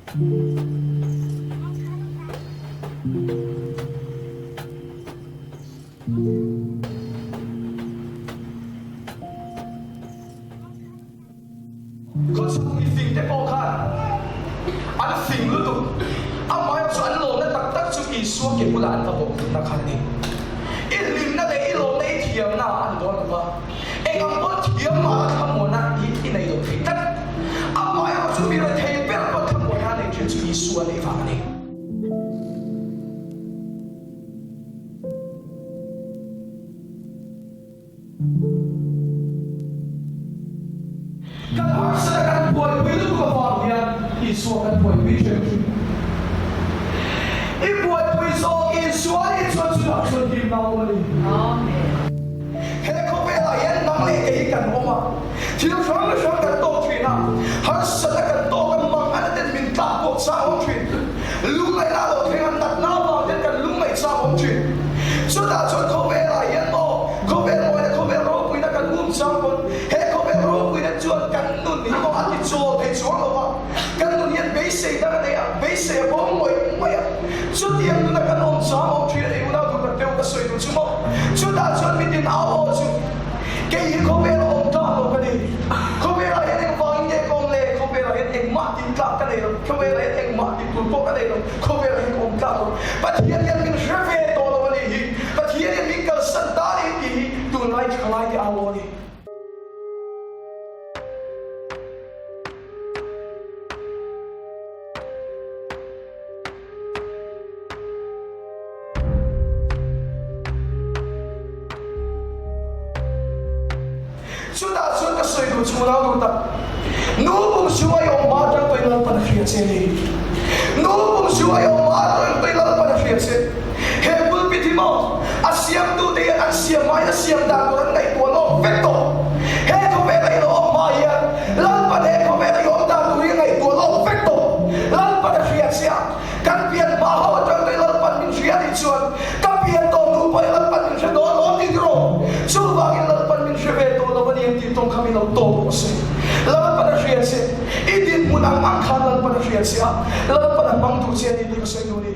Kung sa kung ising te po kan, ano sing luto, ang mga so ano na taktak so iso ke bulan ka po na kani. Ilim na le ilo na itiyam na ano ba? Ang bot tiyam ma ka mo na inay lo fitan. Ang mga so biro te per pa ka mo na le so iso na ifani. Kapag sa nagkatboy, pwede ko ba yan? Iso katboy, vision. Ibuat po iso, iso ay introduction team na umali. Amen. Kaya ko pala yan, nang ikahikan mo ma. Tinusang na siyang katokrin na. Haras sa nagkatokang mga natin mintapot sa omtrin. Lumay na lo, kaya natnama din ka lumay sa omtrin. So that's what ko pala yan mo. Ko pala mo na ko pala ro, kung nagkalumsang Jual kanun ni mo ati jual ay jual apa kanun yan base da na ya base po mo so tiang na kanon sa mo tira ay una ko teo ka soy no sumo so da so mitin awo so kay ko pero on top ko ni ko pero yan ang pangye kong le ko pero yan ang matin ka ka ni ko pero yan ang matin po ka ni ko pero yan on top but yan min shrefe to no ni but yan min kal santari ni tunay kalay awo ni. Sudah sudah sesuai semua kita. Nubung semua yang matang toilet pada fiatse. Nubung semua yang matang toilet pada fiatse. Hebul pitimo. Asyam tu dia asyam maya asyam dah orang naik pulau vector. Heko bela ilo maya. Lalu pada heko bela ilo dah orang naik pulau vector. Lalu pada fiatse. Kan pian bahawa toilet pada fiat itu. Kan pian tonu toilet pada fiat doang tidro. Coba kita pada fiat yang ditong kami ng todo kasi. Lahat pa na siya siya. Idin mo na ang akalan pa na siya siya. Lahat pa na bang tusiyan hindi ko sa inyo ni.